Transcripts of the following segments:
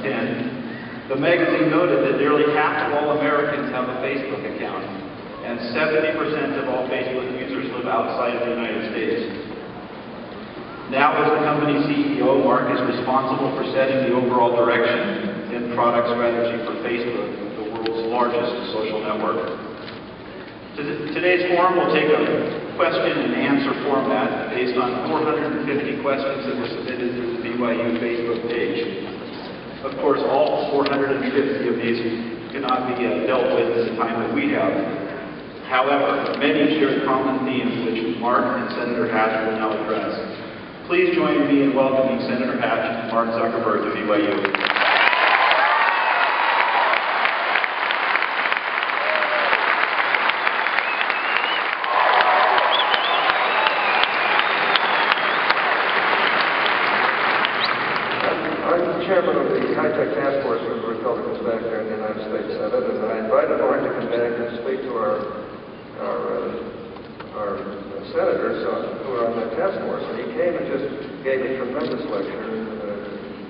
2010, the magazine noted that nearly half of all Americans have a Facebook account, and 70% of all Facebook users live outside of the United States. Now, as the company's CEO, Mark is responsible for setting the overall direction in product strategy for Facebook, the world's largest social network. Today's forum will take a question and answer format based on 450 questions that were submitted through the BYU Facebook page. Of course, all 450 of these cannot be dealt with in the time that we have. However, many share common themes which Mark and Senator Hatch will now address. Please join me in welcoming Senator Hatch and Mark Zuckerberg to BYU. Chairman of the High-Tech Task Force for the Republicans back there in the United States Senate, and I invited Orrin to come back and speak to our senators who are on that task force. And he came and just gave a tremendous lecture,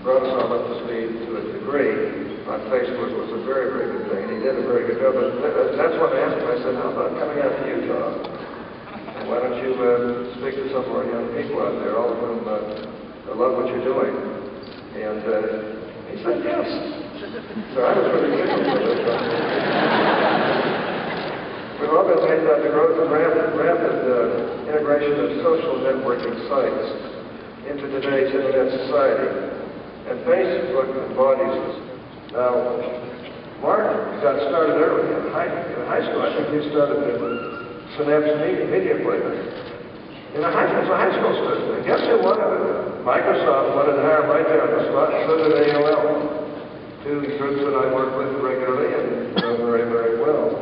brought us all up to speed to a degree on Facebook. It was a very, very good thing, and he did a very good job. But that's when I asked him, I said, how about coming out to Utah? And why don't you speak to some of our young people out there, all of whom love what you're doing? And he said yes. So I was really thankful for this. We've all been amazed about the growth and rapid integration of social networking sites into today's internet society. And Facebook embodies this. Now, Mark got started early in high school. I think he started in Synapse Media Player. As a high school student. And guess who wanted it? Microsoft wanted to hire my job on the spot, and so did AOL. Two groups that I work with regularly and know very, very well.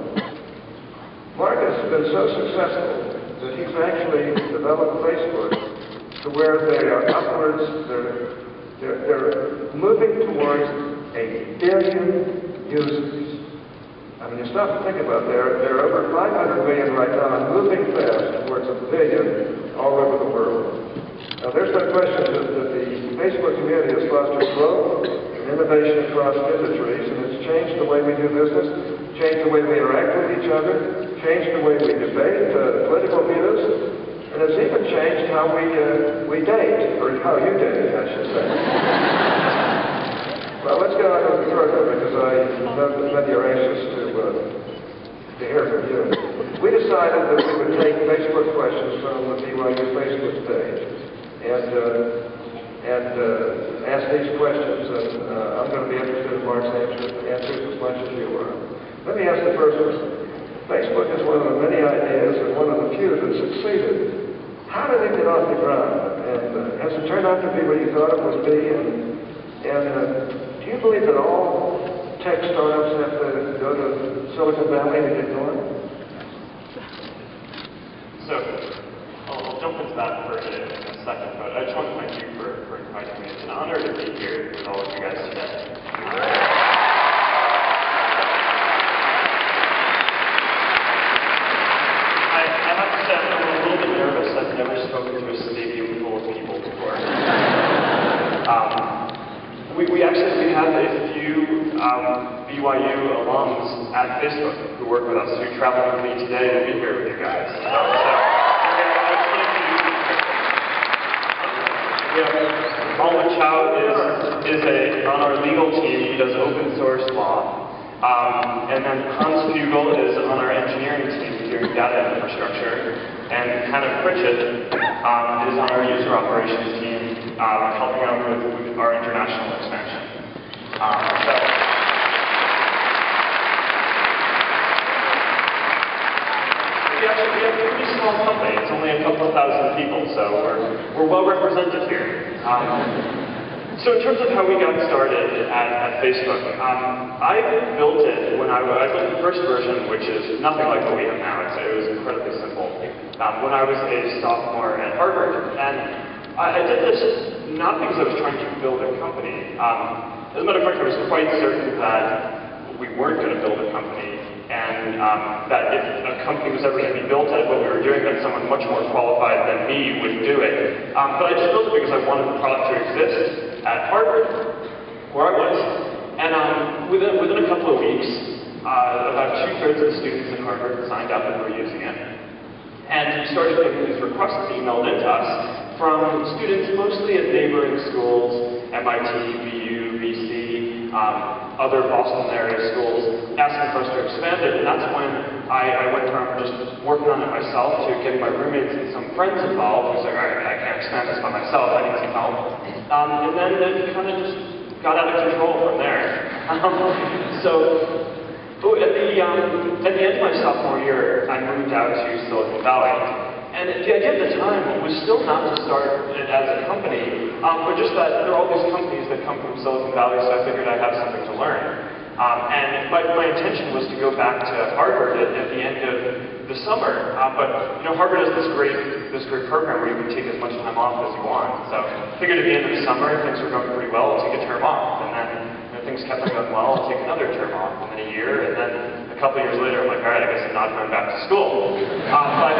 Mark has been so successful that he's actually developed Facebook to where they are upwards, they're moving towards 1 billion users. I mean, you stop and think about it, they're over 500 million right now and moving fast towards 1 billion all over the world. Now, there's no question that the Facebook community has fostered growth and innovation across industries, and it's changed the way we do business, changed the way we interact with each other, changed the way we debate political views, and it's even changed how we date, or how you date, I should say. Well, let's get on with the program, because I know that you're anxious to hear from you. We decided that we would take Facebook questions from the BYU Facebook page and ask these questions, and I'm going to be interested in Mark's answers as much as you are. Let me ask the first one. Facebook is one of the many ideas and one of the few that succeeded. How did it get off the ground? And has it turned out to be what you thought it would be? And do you believe that all tech startups have to go to Silicon Valley to get going? So, I'll jump into that for in a second, but I just want to thank you for inviting me. It's an honor to be here with all of you guys today. I have to say I'm a little bit nervous. I've never spoken to a stadium full of people before. We have a few BYU alums at Facebook who work with us, who traveled with me today to be here with you guys. Paul Chow is on our legal team. He does open source law. And then Hans Fugel is on our engineering team doing data infrastructure. And Hannah Pritchett is on our user operations team helping out with our international expansion. We have a pretty small company. It's only a couple of thousand people, so we're well represented here. So in terms of how we got started at Facebook, I built it when I built the first version, which is nothing like what we have now. It was incredibly simple. When I was a sophomore at Harvard, and I did this not because I was trying to build a company. As a matter of fact, I was quite certain that we weren't going to build a company, and that if a company was ever going to be built at what we were doing, that someone much more qualified than me would do it. But I just built it because I wanted the product to exist at Harvard, where I was. And within a couple of weeks, about 2/3 of the students at Harvard signed up and were using it. And we started getting these requests emailed into us from students mostly at neighboring schools, MIT, BU, BC, other Boston area schools, asking for us to expand it. And that's when I went from just working on it myself to getting my roommates and some friends involved. I was like, all right, I can't expand this by myself, I need some help. And then it kind of just got out of control from there. At the end of my sophomore year, I moved out to Silicon Valley. And the idea at the time was still not to start it as a company, but just that there are all these companies that come from Silicon Valley, so I figured I'd have something to learn. And my intention was to go back to Harvard at the end of the summer. But you know, Harvard has this great program where you can take as much time off as you want. So I figured at the end of the summer, things were going pretty well, I'll take a term off. And then things kept on going well, I'll take another term off, and then a year, and then a couple years later, I'm like, all right, I guess I'm not going back to school. But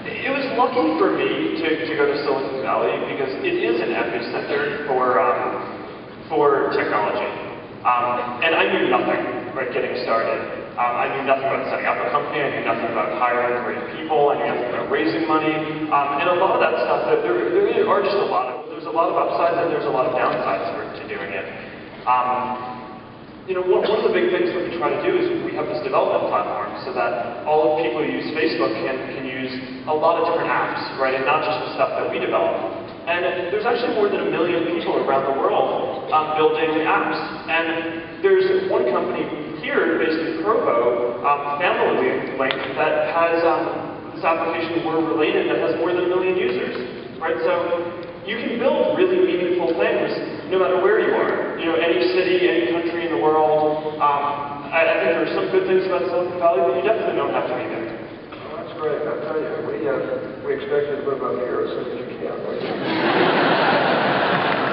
it was lucky for me to go to Silicon Valley because it is an epicenter for technology. And I knew nothing about getting started. I knew nothing about setting up a company, I knew nothing about hiring great people, I knew nothing about raising money. And a lot of that stuff, there really are just there's a lot of upsides and there's a lot of downsides to doing it. You know, one of the big things that we try to do is we have this development platform so that all of people who use Facebook can use a lot of different apps, right, and not just the stuff that we develop. And there's actually more than 1 million people around the world building apps. And there's one company here based in Provo, Family Link, that has this application we're related that has more than 1 million users, right? So you can build really meaningful things no matter where you are. You know, any city, any country in the world. I think there are some good things about Silicon Valley, but you definitely don't have to be there. Well, that's great. I'll tell you, we expect you to move up here as soon as you can.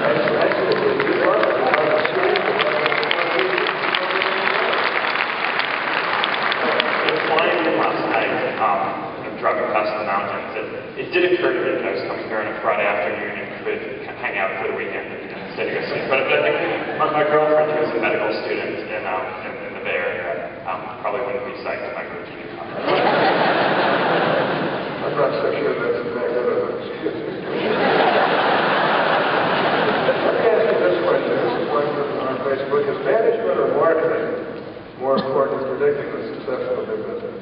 Actually, we love it. Flying in last night, driving past the mountains, it did occur to me that I was coming here on a Friday afternoon and could hang out for the weekend instead of go sleep. But I think my girlfriend, who's a medical student in the Bay Area, probably wouldn't be psyched if I moved to Utah. I'm not so sure that's exactly what I'm excuse me. Let me ask you this question. This is one on Facebook. Is management or marketing more important in predicting the success of a new business?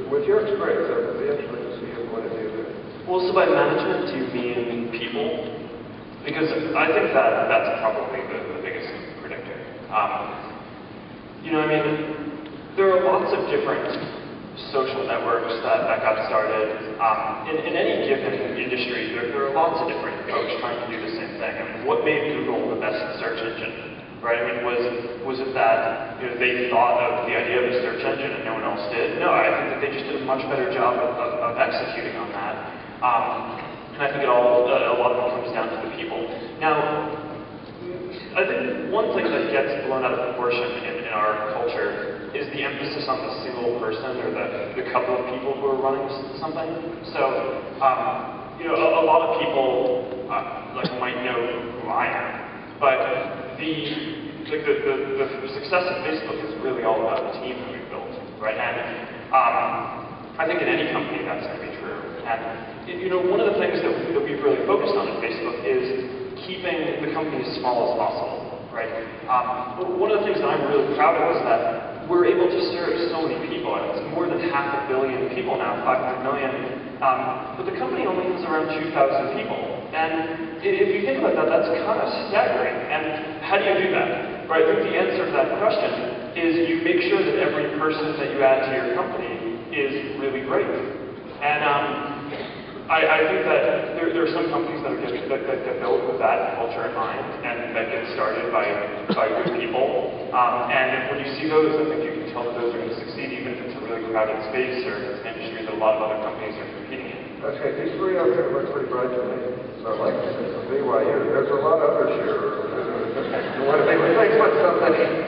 With your experience, I would be interested to see your point of view there. Well, so by management, do you mean people? Because I think that's probably the biggest predictor. You know, I mean, there are lots of different social networks that got started. In any given industry, there are lots of different folks trying to do the same thing. I mean, what made Google the best search engine? Right? I mean, was it that they thought of the idea of a search engine and no one else did? No, I think that they just did a much better job of executing on that. And I think a lot of it comes down to the people. Now, I think one thing that gets blown out of proportion in our culture is the emphasis on the single person or the couple of people who are running something. So, you know, a lot of people might know who I am, but the success of Facebook is really all about the team that we've built, right? And I think in any company that's going to be true. And you know, one of the things that we've really focused on at Facebook is keeping the company as small as possible, right? One of the things that I'm really proud of is that we're able to serve so many people. It's more than 500 million people now, 500 million. But the company only has around 2,000 people. And if you think about that, that's kind of staggering. And how do you do that? Right? I think the answer to that question is you make sure that every person that you add to your company is really great. And I think that there are some companies that get built with that culture in mind and that get started by good people. And when you see those, I think you can tell that those are going to succeed even if it's a really crowded space or it's an industry that a lot of other companies are competing in. Okay, these three up here look pretty bright to me. So I'd like to say from BYU, there's a lot of others here. You want to make mistakes with something.